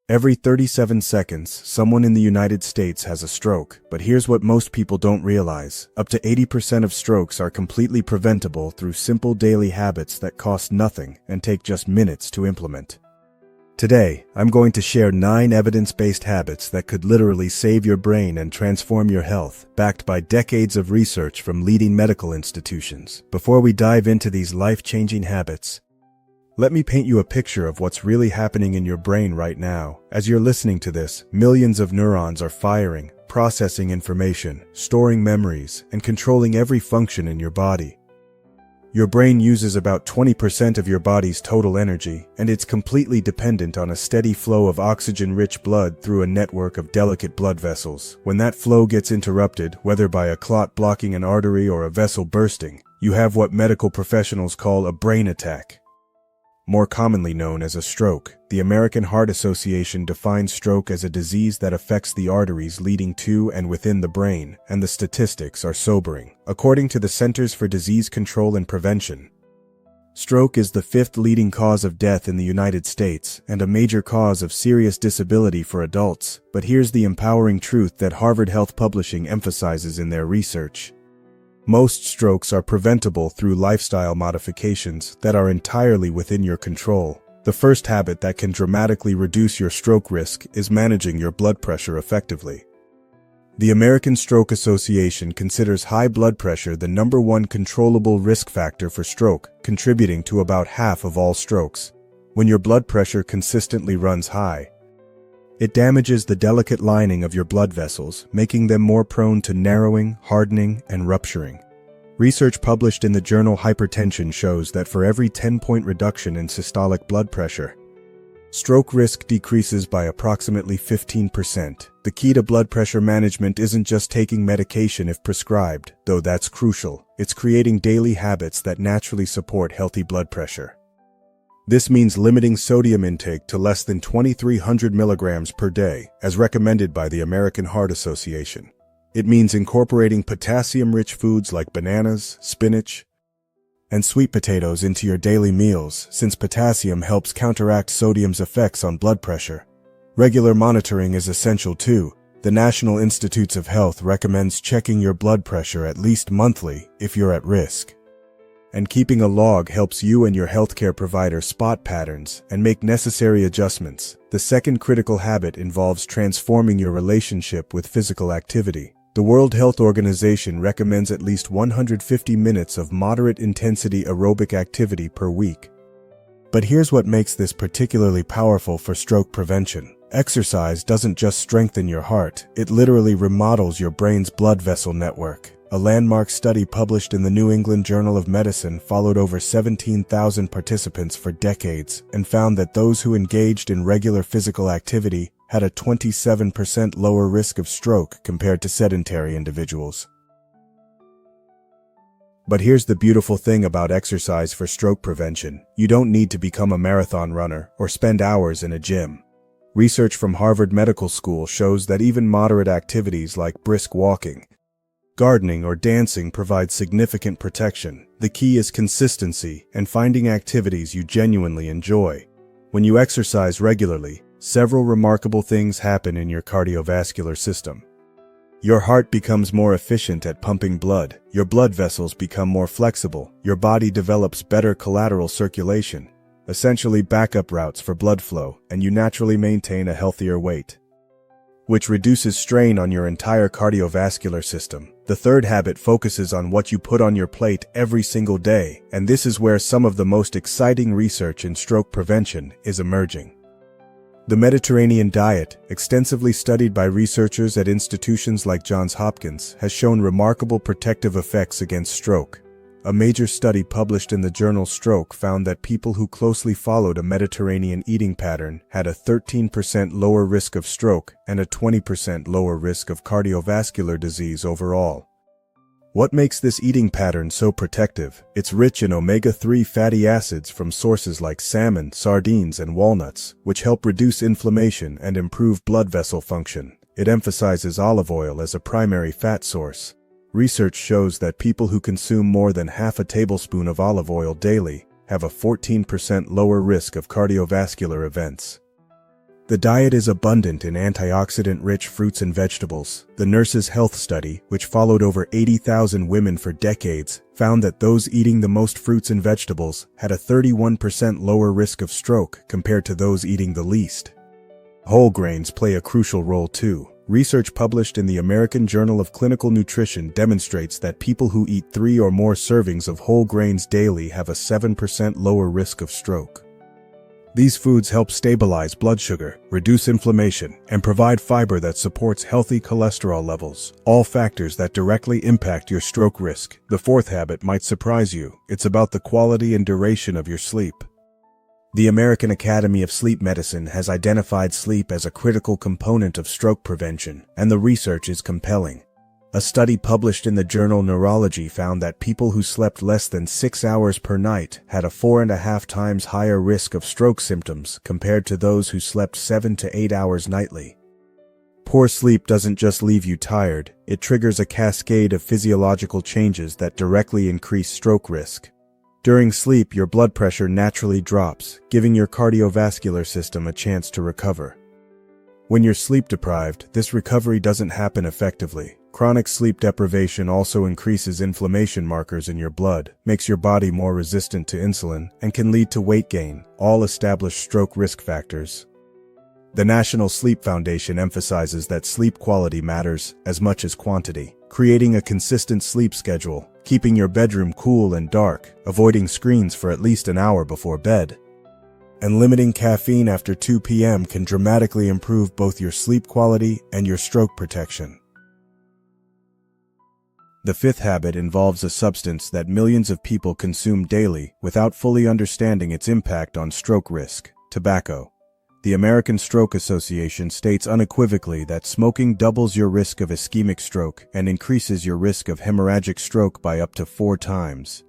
Every 37 seconds, someone in the United States has a stroke, but here's what most people don't realize. Up to 80% of strokes are completely preventable through simple daily habits that cost nothing and take just minutes to implement. Today, I'm going to share 9 evidence-based habits that could literally save your brain and transform your health, backed by decades of research from leading medical institutions. Before we dive into these life-changing habits, let me paint you a picture of what's really happening in your brain right now. As you're listening to this, millions of neurons are firing, processing information, storing memories, and controlling every function in your body. Your brain uses about 20% of your body's total energy, and it's completely dependent on a steady flow of oxygen-rich blood through a network of delicate blood vessels. When that flow gets interrupted, whether by a clot blocking an artery or a vessel bursting, you have what medical professionals call a brain attack, more commonly known as a stroke. The American Heart Association defines stroke as a disease that affects the arteries leading to and within the brain, and the statistics are sobering. According to the Centers for Disease Control and Prevention, stroke is the 5th leading cause of death in the United States and a major cause of serious disability for adults. But here's the empowering truth that Harvard Health Publishing emphasizes in their research. Most strokes are preventable through lifestyle modifications that are entirely within your control. The first habit that can dramatically reduce your stroke risk is managing your blood pressure effectively. The American Stroke Association considers high blood pressure the #1 controllable risk factor for stroke, contributing to about half of all strokes. When your blood pressure consistently runs high, it damages the delicate lining of your blood vessels, making them more prone to narrowing, hardening, and rupturing. Research published in the journal Hypertension shows that for every 10-point reduction in systolic blood pressure, stroke risk decreases by approximately 15%. The key to blood pressure management isn't just taking medication if prescribed, though that's crucial. It's creating daily habits that naturally support healthy blood pressure. This means limiting sodium intake to less than 2,300 milligrams per day, as recommended by the American Heart Association. It means incorporating potassium-rich foods like bananas, spinach, and sweet potatoes into your daily meals, since potassium helps counteract sodium's effects on blood pressure. Regular monitoring is essential too. The National Institutes of Health recommends checking your blood pressure at least monthly if you're at risk. And keeping a log helps you and your healthcare provider spot patterns and make necessary adjustments. The second critical habit involves transforming your relationship with physical activity. The World Health Organization recommends at least 150 minutes of moderate-intensity aerobic activity per week. But here's what makes this particularly powerful for stroke prevention. Exercise doesn't just strengthen your heart, it literally remodels your brain's blood vessel network. A landmark study published in the New England Journal of Medicine followed over 17,000 participants for decades and found that those who engaged in regular physical activity had a 27% lower risk of stroke compared to sedentary individuals. But here's the beautiful thing about exercise for stroke prevention. You don't need to become a marathon runner or spend hours in a gym. Research from Harvard Medical School shows that even moderate activities like brisk walking, gardening, or dancing provide significant protection. The key is consistency and finding activities you genuinely enjoy. When you exercise regularly, several remarkable things happen in your cardiovascular system. Your heart becomes more efficient at pumping blood, your blood vessels become more flexible, your body develops better collateral circulation, essentially backup routes for blood flow, and you naturally maintain a healthier weight, which reduces strain on your entire cardiovascular system. The third habit focuses on what you put on your plate every single day, and this is where some of the most exciting research in stroke prevention is emerging. The Mediterranean diet, extensively studied by researchers at institutions like Johns Hopkins, has shown remarkable protective effects against stroke. A major study published in the journal Stroke found that people who closely followed a Mediterranean eating pattern had a 13% lower risk of stroke and a 20% lower risk of cardiovascular disease overall. What makes this eating pattern so protective? It's rich in omega-3 fatty acids from sources like salmon, sardines, and walnuts, which help reduce inflammation and improve blood vessel function. It emphasizes olive oil as a primary fat source. Research shows that people who consume more than half a tablespoon of olive oil daily have a 14% lower risk of cardiovascular events. The diet is abundant in antioxidant-rich fruits and vegetables. The Nurses' Health Study, which followed over 80,000 women for decades, found that those eating the most fruits and vegetables had a 31% lower risk of stroke compared to those eating the least. Whole grains play a crucial role too. Research published in the American Journal of Clinical Nutrition demonstrates that people who eat 3 or more servings of whole grains daily have a 7% lower risk of stroke. These foods help stabilize blood sugar, reduce inflammation, and provide fiber that supports healthy cholesterol levels, all factors that directly impact your stroke risk. The fourth habit might surprise you. It's about the quality and duration of your sleep. The American Academy of Sleep Medicine has identified sleep as a critical component of stroke prevention, and the research is compelling. A study published in the journal Neurology found that people who slept less than 6 hours per night had a 4.5 times higher risk of stroke symptoms compared to those who slept 7 to 8 hours nightly. Poor sleep doesn't just leave you tired, it triggers a cascade of physiological changes that directly increase stroke risk. During sleep, your blood pressure naturally drops, giving your cardiovascular system a chance to recover. When you're sleep deprived, this recovery doesn't happen effectively. Chronic sleep deprivation also increases inflammation markers in your blood, makes your body more resistant to insulin, and can lead to weight gain, all established stroke risk factors. The National Sleep Foundation emphasizes that sleep quality matters as much as quantity. Creating a consistent sleep schedule, keeping your bedroom cool and dark, avoiding screens for at least an hour before bed, and limiting caffeine after 2 p.m. can dramatically improve both your sleep quality and your stroke protection. The fifth habit involves a substance that millions of people consume daily without fully understanding its impact on stroke risk: tobacco. The American Stroke Association states unequivocally that smoking doubles your risk of ischemic stroke and increases your risk of hemorrhagic stroke by up to 4 times.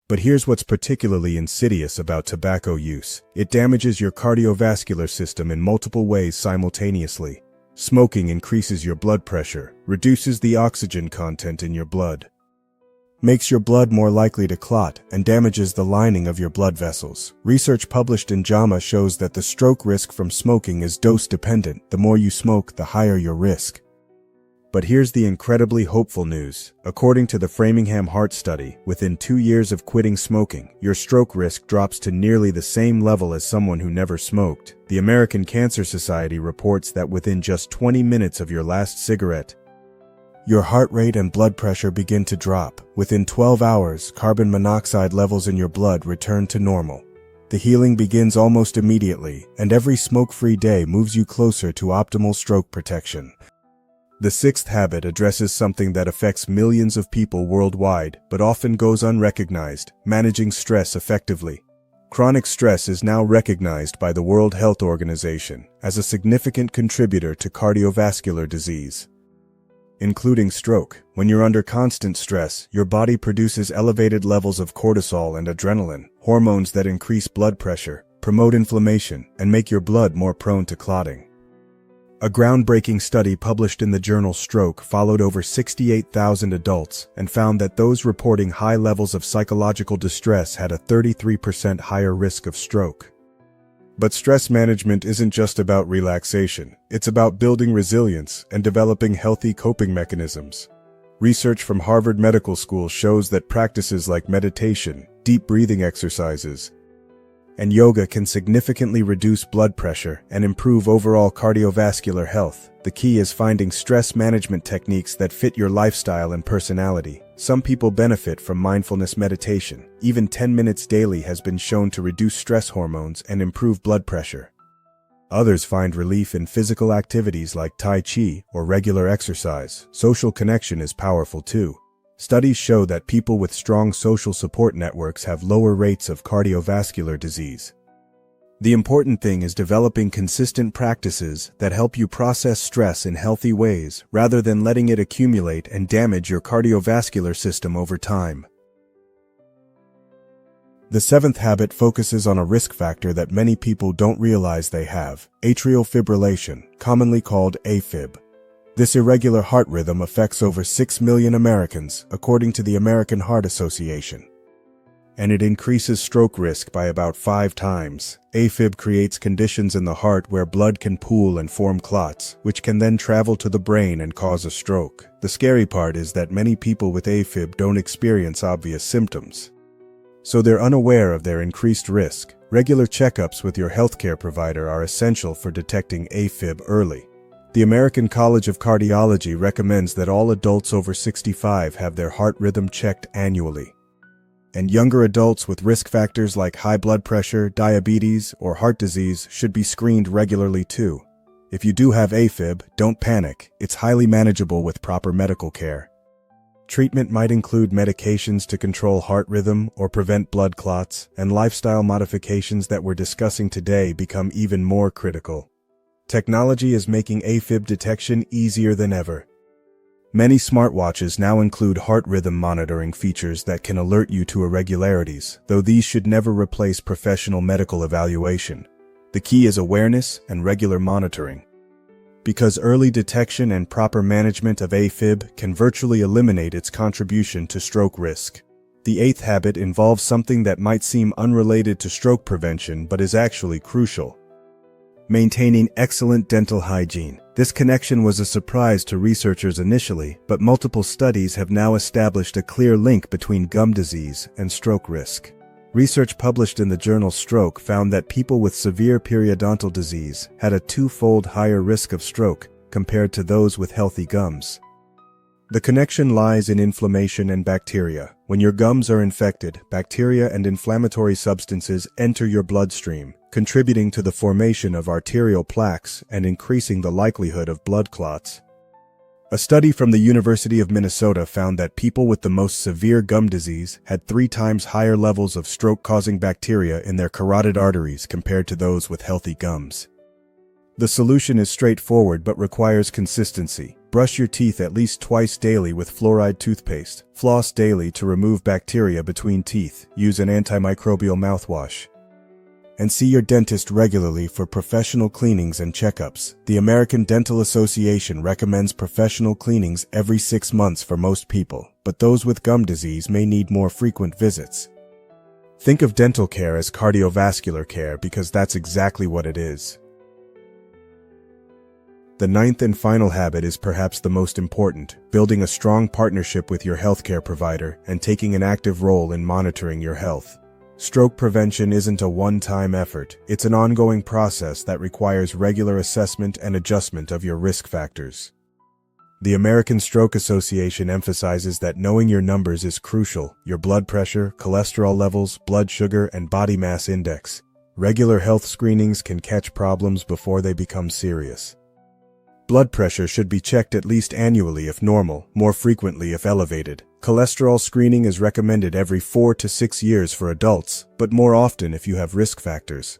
But here's what's particularly insidious about tobacco use. It damages your cardiovascular system in multiple ways simultaneously. Smoking increases your blood pressure, reduces the oxygen content in your blood, makes your blood more likely to clot, and damages the lining of your blood vessels. Research published in JAMA shows that the stroke risk from smoking is dose-dependent. The more you smoke, the higher your risk. But here's the incredibly hopeful news. According to the Framingham Heart Study, within 2 years of quitting smoking, your stroke risk drops to nearly the same level as someone who never smoked. The American Cancer Society reports that within just 20 minutes of your last cigarette, your heart rate and blood pressure begin to drop. Within 12 hours, carbon monoxide levels in your blood return to normal. The healing begins almost immediately, and every smoke-free day moves you closer to optimal stroke protection. The sixth habit addresses something that affects millions of people worldwide, but often goes unrecognized: managing stress effectively. Chronic stress is now recognized by the World Health Organization as a significant contributor to cardiovascular disease, including stroke. When you're under constant stress, your body produces elevated levels of cortisol and adrenaline, hormones that increase blood pressure, promote inflammation, and make your blood more prone to clotting. A groundbreaking study published in the journal Stroke followed over 68,000 adults and found that those reporting high levels of psychological distress had a 33% higher risk of stroke. But stress management isn't just about relaxation. It's about building resilience and developing healthy coping mechanisms. Research from Harvard Medical School shows that practices like meditation, deep breathing exercises, and yoga can significantly reduce blood pressure and improve overall cardiovascular health. The key is finding stress management techniques that fit your lifestyle and personality. Some people benefit from mindfulness meditation. Even 10 minutes daily has been shown to reduce stress hormones and improve blood pressure. Others find relief in physical activities like Tai Chi or regular exercise. Social connection is powerful too. Studies show that people with strong social support networks have lower rates of cardiovascular disease. The important thing is developing consistent practices that help you process stress in healthy ways rather than letting it accumulate and damage your cardiovascular system over time. The seventh habit focuses on a risk factor that many people don't realize they have: atrial fibrillation, commonly called AFib. This irregular heart rhythm affects over 6 million Americans, according to the American Heart Association. and it increases stroke risk by about 5 times. AFib creates conditions in the heart where blood can pool and form clots, which can then travel to the brain and cause a stroke. The scary part is that many people with AFib don't experience obvious symptoms, so they're unaware of their increased risk. Regular checkups with your healthcare provider are essential for detecting AFib early. The American College of Cardiology recommends that all adults over 65 have their heart rhythm checked annually. And younger adults with risk factors like high blood pressure, diabetes, or heart disease should be screened regularly too. If you do have AFib, don't panic. It's highly manageable with proper medical care. Treatment might include medications to control heart rhythm or prevent blood clots, and lifestyle modifications that we're discussing today become even more critical. Technology is making AFib detection easier than ever. Many smartwatches now include heart rhythm monitoring features that can alert you to irregularities, though these should never replace professional medical evaluation. The key is awareness and regular monitoring, because early detection and proper management of AFib can virtually eliminate its contribution to stroke risk. The 8th habit involves something that might seem unrelated to stroke prevention but is actually crucial: maintaining excellent dental hygiene. This connection was a surprise to researchers initially, but multiple studies have now established a clear link between gum disease and stroke risk. Research published in the journal Stroke found that people with severe periodontal disease had a 2-fold higher risk of stroke compared to those with healthy gums. The connection lies in inflammation and bacteria. When your gums are infected, bacteria and inflammatory substances enter your bloodstream, contributing to the formation of arterial plaques and increasing the likelihood of blood clots. A study from the University of Minnesota found that people with the most severe gum disease had 3 times higher levels of stroke-causing bacteria in their carotid arteries compared to those with healthy gums. The solution is straightforward but requires consistency. Brush your teeth at least twice daily with fluoride toothpaste. Floss daily to remove bacteria between teeth. Use an antimicrobial mouthwash. And see your dentist regularly for professional cleanings and checkups. The American Dental Association recommends professional cleanings every 6 months for most people, but those with gum disease may need more frequent visits. Think of dental care as cardiovascular care because that's exactly what it is. The 9th and final habit is perhaps the most important: building a strong partnership with your healthcare provider and taking an active role in monitoring your health. Stroke prevention isn't a one-time effort. It's an ongoing process that requires regular assessment and adjustment of your risk factors. The American Stroke Association emphasizes that knowing your numbers is crucial: your blood pressure, cholesterol levels, blood sugar, and body mass index. Regular health screenings can catch problems before they become serious. Blood pressure should be checked at least annually if normal, more frequently if elevated. Cholesterol screening is recommended every 4 to 6 years for adults, but more often if you have risk factors.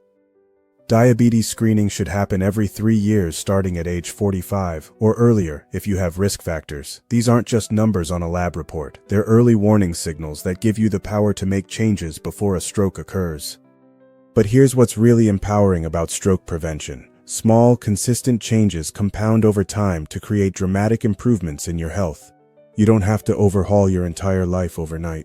Diabetes screening should happen every 3 years starting at age 45, or earlier if you have risk factors. These aren't just numbers on a lab report. They're early warning signals that give you the power to make changes before a stroke occurs. But here's what's really empowering about stroke prevention. Small, consistent changes compound over time to create dramatic improvements in your health. You don't have to overhaul your entire life overnight.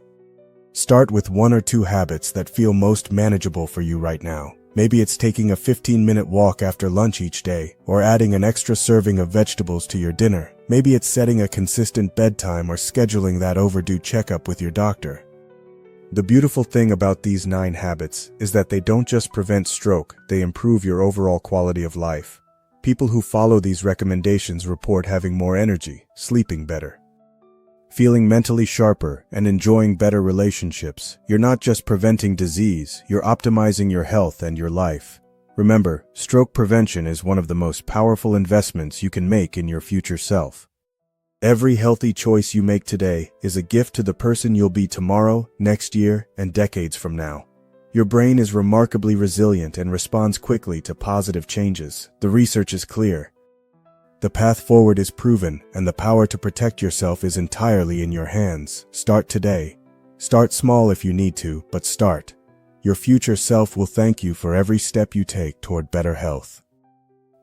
Start with 1 or 2 habits that feel most manageable for you right now. Maybe it's taking a 15-minute walk after lunch each day, or adding an extra serving of vegetables to your dinner. Maybe it's setting a consistent bedtime or scheduling that overdue checkup with your doctor. The beautiful thing about these 9 habits is that they don't just prevent stroke, they improve your overall quality of life. People who follow these recommendations report having more energy, sleeping better, feeling mentally sharper, and enjoying better relationships. You're not just preventing disease, you're optimizing your health and your life. Remember, stroke prevention is one of the most powerful investments you can make in your future self. Every healthy choice you make today is a gift to the person you'll be tomorrow, next year, and decades from now. Your brain is remarkably resilient and responds quickly to positive changes. The research is clear. The path forward is proven, and the power to protect yourself is entirely in your hands. Start today. Start small if you need to, but start. Your future self will thank you for every step you take toward better health.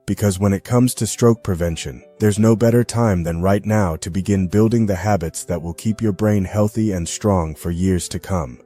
Because when it comes to stroke prevention, there's no better time than right now to begin building the habits that will keep your brain healthy and strong for years to come.